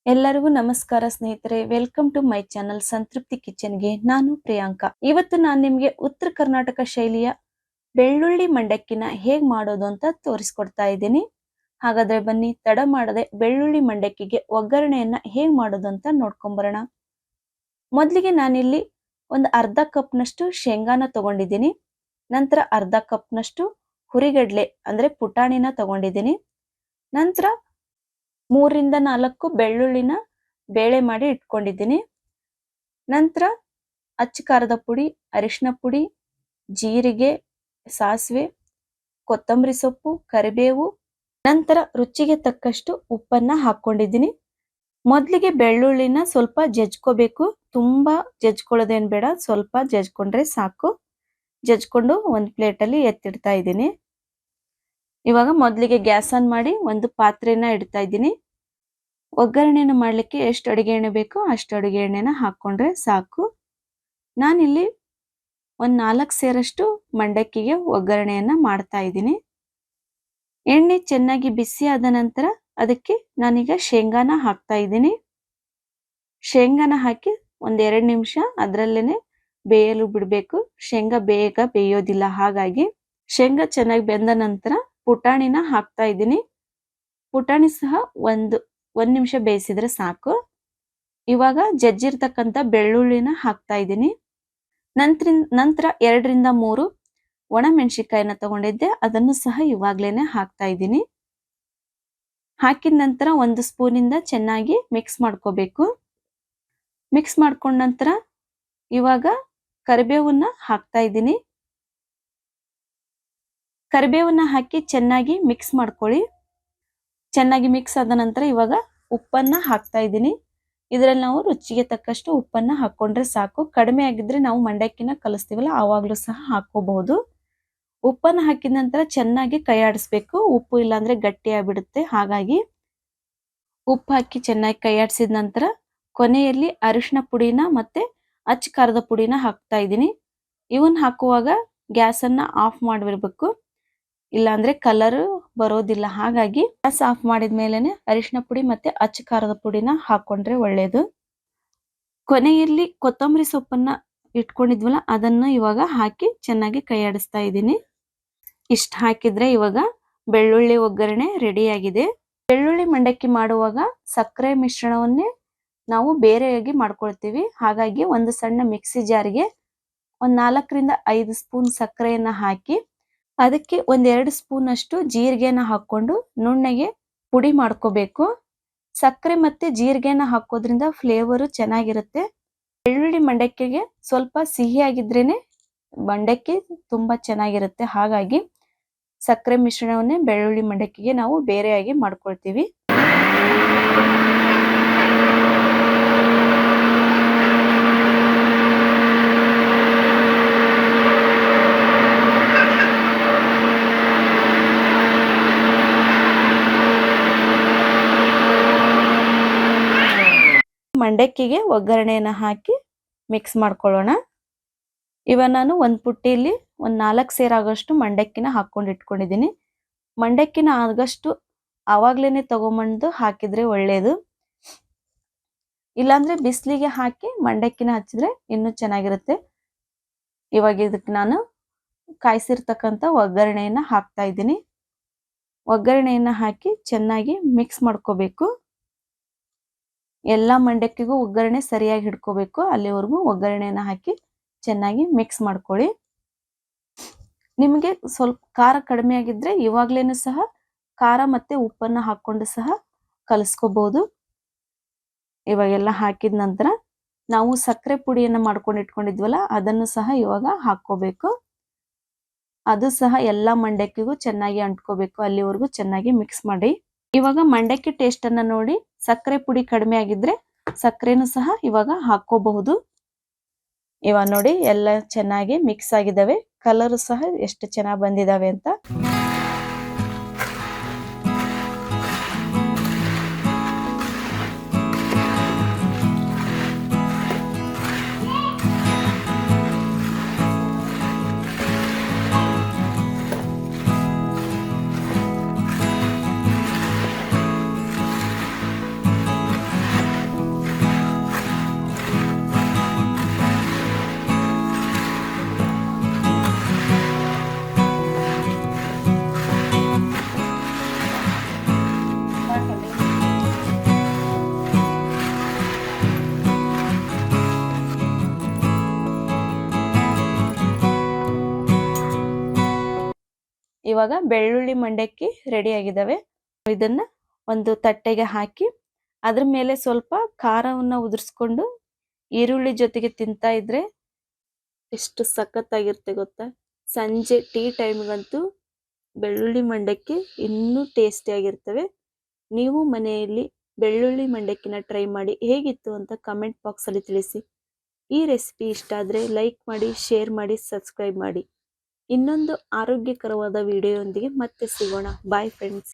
ಎಲ್ಲರಿಗೂ ನಮಸ್ಕಾರ ಸ್ನೇಹಿತರೆ, ವೆಲ್ಕಮ್ ಟು ಮೈ ಚಾನಲ್ ಸಂತೃಪ್ತಿ ಕಿಚನ್ಗೆ. ನಾನು ಪ್ರಿಯಾಂಕಾ. ಇವತ್ತು ನಾನು ನಿಮಗೆ ಉತ್ತರ ಕರ್ನಾಟಕ ಶೈಲಿಯ ಬೆಳ್ಳುಳ್ಳಿ ಮಂಡಕ್ಕಿನ ಹೇಗ್ ಮಾಡೋದು ಅಂತ ತೋರಿಸ್ಕೊಡ್ತಾ ಇದ್ದೀನಿ. ಹಾಗಾದ್ರೆ ಬನ್ನಿ ತಡ ಮಾಡದೆ ಬೆಳ್ಳುಳ್ಳಿ ಮಂಡಕ್ಕಿಗೆ ಒಗ್ಗರಣೆಯನ್ನ ಹೇಗ್ ಮಾಡೋದು ಅಂತ ನೋಡ್ಕೊಂಬರೋಣ. ಮೊದಲಿಗೆ ನಾನಿಲ್ಲಿ ಒಂದು ಅರ್ಧ ಕಪ್ನಷ್ಟು ಶೇಂಗಾನ ತಗೊಂಡಿದ್ದೀನಿ. ನಂತರ ಅರ್ಧ ಕಪ್ನಷ್ಟು ಹುರಿಗಡ್ಲೆ ಅಂದ್ರೆ ಪುಟಾಣಿನ ತಗೊಂಡಿದ್ದೀನಿ. ನಂತರ 3ರಿಂದ 4 ಬೆಳ್ಳುಳ್ಳಿನ ಬೇಳೆ ಮಾಡಿ ಇಟ್ಕೊಂಡಿದ್ದೀನಿ. ನಂತರ ಅಚ್ಚ ಖಾರದ ಪುಡಿ, ಅರಿಶಿನ ಪುಡಿ, ಜೀರಿಗೆ, ಸಾಸಿವೆ, ಕೊತ್ತಂಬರಿ ಸೊಪ್ಪು, ಕರಿಬೇವು, ನಂತರ ರುಚಿಗೆ ತಕ್ಕಷ್ಟು ಉಪ್ಪನ್ನ ಹಾಕೊಂಡಿದ್ದೀನಿ. ಮೊದಲಿಗೆ ಬೆಳ್ಳುಳ್ಳಿನ ಸ್ವಲ್ಪ ಜಜ್ಕೋಬೇಕು. ತುಂಬಾ ಜಜ್ಕೊಳ್ಳೋದೇನು ಬೇಡ, ಸ್ವಲ್ಪ ಜಜ್ಕೊಂಡ್ರೆ ಸಾಕು. ಜಜ್ಕೊಂಡು ಒಂದು ಪ್ಲೇಟಲ್ಲಿ ಎತ್ತಿಡ್ತಾ ಇದ್ದೀನಿ. ಇವಾಗ ಮೊದಲಿಗೆ ಗ್ಯಾಸ್ ಆನ್ ಮಾಡಿ ಒಂದು ಪಾತ್ರೆನ ಇಡ್ತಾ ಇದ್ದೀನಿ. ಒಗ್ಗರಣೆನ ಮಾಡಲಿಕ್ಕೆ ಎಷ್ಟು ಅಡುಗೆ ಎಣ್ಣೆ ಬೇಕೋ ಅಷ್ಟು ಅಡುಗೆ ಎಣ್ಣೆನ ಹಾಕ್ಕೊಂಡ್ರೆ ಸಾಕು. ನಾನಿಲ್ಲಿ ಒಂದು 4 ಸೇರಷ್ಟು ಮಂಡಕ್ಕಿಗೆ ಒಗ್ಗರಣೆಯನ್ನ ಮಾಡ್ತಾ ಇದ್ದೀನಿ. ಎಣ್ಣೆ ಚೆನ್ನಾಗಿ ಬಿಸಿ ಆದ ನಂತರ ಅದಕ್ಕೆ ನಾನೀಗ ಶೇಂಗಾನ ಹಾಕ್ತಾ ಇದ್ದೀನಿ. ಶೇಂಗಾನ ಹಾಕಿ ಒಂದು 2 ನಿಮಿಷ ಅದರಲ್ಲೇನೆ ಬೇಯಲು ಬಿಡಬೇಕು. ಶೇಂಗಾ ಬೇಗ ಬೇಯೋದಿಲ್ಲ. ಹಾಗಾಗಿ ಶೇಂಗಾ ಚೆನ್ನಾಗಿ ಬೆಂದ ನಂತರ ಪುಟಾಣಿನ ಹಾಕ್ತಾ ಇದ್ದೀನಿ. ಪುಟಾಣಿ ಸಹ ಒಂದು ನಿಮಿಷ ಬೇಯಿಸಿದ್ರೆ ಸಾಕು. ಇವಾಗ ಜಜ್ಜಿರ್ತಕ್ಕಂಥ ಬೆಳ್ಳುಳ್ಳಿನ ಹಾಕ್ತಾ ಇದ್ದೀನಿ. ನಂತರ 2ರಿಂದ 3 ಒಣ ಮೆಣಸಿನಕಾಯಿನ ತಗೊಂಡಿದ್ದೆ, ಅದನ್ನು ಸಹ ಇವಾಗ್ಲೇನೆ ಹಾಕ್ತಾ ಇದ್ದೀನಿ. ಹಾಕಿದ ನಂತರ 1 ಸ್ಪೂನಿಂದ ಚೆನ್ನಾಗಿ ಮಿಕ್ಸ್ ಮಾಡ್ಕೋಬೇಕು. ಮಿಕ್ಸ್ ಮಾಡ್ಕೊಂಡ ನಂತರ ಇವಾಗ ಕರಿಬೇವನ್ನ ಹಾಕ್ತಾ ಇದ್ದೀನಿ. ಕರಿಬೇವನ್ನ ಹಾಕಿ ಚೆನ್ನಾಗಿ ಮಿಕ್ಸ್ ಮಾಡ್ಕೊಳ್ಳಿ. ಚೆನ್ನಾಗಿ ಮಿಕ್ಸ್ ಆದ ನಂತರ ಇವಾಗ ಉಪ್ಪನ್ನ ಹಾಕ್ತಾ ಇದ್ದೀನಿ. ಇದರಲ್ಲಿ ನಾವು ರುಚಿಗೆ ತಕ್ಕಷ್ಟು ಉಪ್ಪನ್ನ ಹಾಕೊಂಡ್ರೆ ಸಾಕು. ಕಡಿಮೆ ಆಗಿದ್ರೆ ನಾವು ಮಂಡಕ್ಕಿನ ಕಲಿಸ್ತೀವಲ್ಲ ಆವಾಗಲೂ ಸಹ ಹಾಕೋಬಹುದು. ಉಪ್ಪನ್ನ ಹಾಕಿದ ನಂತರ ಚೆನ್ನಾಗಿ ಕೈ ಆಡಿಸ್ಬೇಕು. ಉಪ್ಪು ಇಲ್ಲಾಂದ್ರೆ ಗಟ್ಟಿ ಆಗ್ಬಿಡುತ್ತೆ. ಹಾಗಾಗಿ ಉಪ್ಪು ಹಾಕಿ ಚೆನ್ನಾಗಿ ಕೈ ಆಡಿಸಿದ ನಂತರ ಕೊನೆಯಲ್ಲಿ ಅರಿಶಿನ ಪುಡಿನ ಮತ್ತೆ ಅಚ್ಚ ಖಾರದ ಪುಡಿನ ಹಾಕ್ತಾ ಇದ್ದೀನಿ. ಇವನ್ನ ಹಾಕುವಾಗ ಗ್ಯಾಸನ್ನ ಆಫ್ ಮಾಡಿಬಿಡ್ಬೇಕು, ಇಲ್ಲಾಂದ್ರೆ ಕಲರ್ ಬರೋದಿಲ್ಲ. ಹಾಗಾಗಿ ಗ್ಯಾಸ್ ಆಫ್ ಮಾಡಿದ ಮೇಲೆನೆ ಅರಿಶಿನ ಪುಡಿ ಮತ್ತೆ ಅಚ್ಚ ಖಾರದ ಪುಡಿನ ಹಾಕೊಂಡ್ರೆ ಒಳ್ಳೇದು. ಕೊನೆಯಲ್ಲಿ ಕೊತ್ತಂಬರಿ ಸೊಪ್ಪನ್ನ ಇಟ್ಕೊಂಡಿದ್ವಲ್ಲ ಅದನ್ನ ಇವಾಗ ಹಾಕಿ ಚೆನ್ನಾಗಿ ಕೈ ಆಡಿಸ್ತಾ ಇದ್ದೀನಿ. ಇಷ್ಟ ಹಾಕಿದ್ರೆ ಇವಾಗ ಬೆಳ್ಳುಳ್ಳಿ ಒಗ್ಗರಣೆ ರೆಡಿ ಆಗಿದೆ. ಬೆಳ್ಳುಳ್ಳಿ ಮಂಡಕ್ಕಿ ಮಾಡುವಾಗ ಸಕ್ಕರೆ ಮಿಶ್ರಣವನ್ನೇ ನಾವು ಬೇರೆಯಾಗಿ ಮಾಡ್ಕೊಳ್ತೀವಿ. ಹಾಗಾಗಿ ಒಂದು ಸಣ್ಣ ಮಿಕ್ಸಿ ಜಾರಿಗೆ ಒಂದು 4ರಿಂದ 5 ಸ್ಪೂನ್ ಸಕ್ಕರೆಯನ್ನ ಹಾಕಿ ಅದಕ್ಕೆ 1-2 ಸ್ಪೂನ್ ಅಷ್ಟು ಜೀರಿಗೆನ ಹಾಕೊಂಡು ನುಣ್ಣಗೆ ಪುಡಿ ಮಾಡ್ಕೋಬೇಕು. ಸಕ್ಕರೆ ಮತ್ತೆ ಜೀರಿಗೆನ ಹಾಕೋದ್ರಿಂದ ಫ್ಲೇವರು ಚೆನ್ನಾಗಿರುತ್ತೆ. ಬೆಳ್ಳುಳ್ಳಿ ಮಂಡಕ್ಕಿಗೆ ಸ್ವಲ್ಪ ಸಿಹಿಯಾಗಿದ್ರೇನೆ ಮಂಡಕ್ಕಿ ತುಂಬಾ ಚೆನ್ನಾಗಿರುತ್ತೆ. ಹಾಗಾಗಿ ಸಕ್ಕರೆ ಮಿಶ್ರಣವನ್ನೇ ಬೆಳ್ಳುಳ್ಳಿ ಮಂಡಕ್ಕಿಗೆ ನಾವು ಬೇರೆಯಾಗಿ ಮಾಡ್ಕೊಳ್ತೀವಿ. ಮಂಡಕ್ಕಿಗೆ ಒಗ್ಗರಣೆಯನ್ನ ಹಾಕಿ ಮಿಕ್ಸ್ ಮಾಡ್ಕೊಳ್ಳೋಣ. ಇವಾಗ ನಾನು ಒಂದು ಪುಟ್ಟಿಯಲ್ಲಿ ಒಂದು 4 ಸೇರಾಗಷ್ಟು ಮಂಡಕ್ಕಿನ ಹಾಕೊಂಡು ಇಟ್ಕೊಂಡಿದ್ದೀನಿ. ಮಂಡಕ್ಕಿನ ಆಗಷ್ಟು ಆವಾಗ್ಲೇನೆ ತಗೊಂಬಂದು ಹಾಕಿದ್ರೆ ಒಳ್ಳೇದು. ಇಲ್ಲಾಂದ್ರೆ ಬಿಸಿಲಿಗೆ ಹಾಕಿ ಮಂಡಕ್ಕಿನ ಹಚ್ಚಿದ್ರೆ ಇನ್ನೂ ಚೆನ್ನಾಗಿರುತ್ತೆ. ಇವಾಗ ಇದಕ್ಕೆ ನಾನು ಕಾಯಿಸಿರ್ತಕ್ಕಂಥ ಒಗ್ಗರಣೆಯನ್ನ ಹಾಕ್ತಾ ಇದ್ದೀನಿ. ಒಗ್ಗರಣೆಯನ್ನ ಹಾಕಿ ಚೆನ್ನಾಗಿ ಮಿಕ್ಸ್ ಮಾಡ್ಕೋಬೇಕು. ಎಲ್ಲ ಮಂಡಕ್ಕಿಗೂ ಒಗ್ಗರಣೆ ಸರಿಯಾಗಿ ಹಿಡ್ಕೋಬೇಕು. ಅಲ್ಲಿವರೆಗೂ ಒಗ್ಗರಣೆಯನ್ನ ಹಾಕಿ ಚೆನ್ನಾಗಿ ಮಿಕ್ಸ್ ಮಾಡ್ಕೊಳ್ಳಿ. ನಿಮಗೆ ಸ್ವಲ್ಪ ಖಾರ ಕಡಿಮೆ ಆಗಿದ್ರೆ ಇವಾಗ್ಲೇನು ಸಹ ಖಾರ ಮತ್ತೆ ಉಪ್ಪನ್ನ ಹಾಕೊಂಡು ಸಹ ಕಲಿಸ್ಕೋಬಹುದು. ಇವಾಗೆಲ್ಲ ಹಾಕಿದ ನಂತರ ನಾವು ಸಕ್ಕರೆ ಪುಡಿಯನ್ನ ಮಾಡ್ಕೊಂಡು ಇಟ್ಕೊಂಡಿದ್ವಲ್ಲ ಅದನ್ನು ಸಹ ಇವಾಗ ಹಾಕೋಬೇಕು. ಅದು ಸಹ ಎಲ್ಲ ಮಂಡಕ್ಕಿಗೂ ಚೆನ್ನಾಗಿ ಅಂಟ್ಕೋಬೇಕು. ಅಲ್ಲಿವರೆಗೂ ಚೆನ್ನಾಗಿ ಮಿಕ್ಸ್ ಮಾಡಿ. ಇವಾಗ ಮಂಡಕ್ಕಿ ಟೇಸ್ಟ್ ಅನ್ನ ನೋಡಿ ಸಕ್ಕರೆ ಪುಡಿ ಕಡಿಮೆ ಆಗಿದ್ರೆ ಸಕ್ಕರೆನೂ ಸಹ ಇವಾಗ ಹಾಕೋಬಹುದು. ಇವಾಗ ನೋಡಿ ಎಲ್ಲ ಚೆನ್ನಾಗಿ ಮಿಕ್ಸ್ ಆಗಿದಾವೆ. ಕಲರ್ ಸಹ ಎಷ್ಟು ಚೆನ್ನಾಗಿ ಬಂದಿದಾವೆ ಅಂತ. ಇವಾಗ ಬೆಳ್ಳುಳ್ಳಿ ಮಂಡಕ್ಕಿ ರೆಡಿ ಆಗಿದಾವೆ. ಇದನ್ನ ಒಂದು ತಟ್ಟೆಗೆ ಹಾಕಿ ಅದ್ರ ಮೇಲೆ ಸ್ವಲ್ಪ ಖಾರವನ್ನ ಉದುರಿಸ್ಕೊಂಡು ಈರುಳ್ಳಿ ಜೊತೆಗೆ ತಿಂತಾ ಇದ್ರೆ ಎಷ್ಟು ಸಖತ್ತಾಗಿರುತ್ತೆ ಗೊತ್ತಾ. ಸಂಜೆ ಟೀ ಟೈಮ್ಗಂತೂ ಬೆಳ್ಳುಳ್ಳಿ ಮಂಡಕ್ಕಿ ಇನ್ನೂ ಟೇಸ್ಟಿ ಆಗಿರ್ತವೆ. ನೀವು ಮನೆಯಲ್ಲಿ ಬೆಳ್ಳುಳ್ಳಿ ಮಂಡಕ್ಕಿನ ಟ್ರೈ ಮಾಡಿ ಹೇಗಿತ್ತು ಅಂತ ಕಮೆಂಟ್ ಬಾಕ್ಸ್ ಅಲ್ಲಿ ತಿಳಿಸಿ. ಈ ರೆಸಿಪಿ ಇಷ್ಟ ಆದ್ರೆ ಲೈಕ್ ಮಾಡಿ, ಶೇರ್ ಮಾಡಿ, ಸಬ್ಸ್ಕ್ರೈಬ್ ಮಾಡಿ. ಇನ್ನೊಂದು ಆರೋಗ್ಯಕರವಾದ ವಿಡಿಯೋದೊಂದಿಗೆ ಮತ್ತೆ ಸಿಗೋಣ. Bye friends.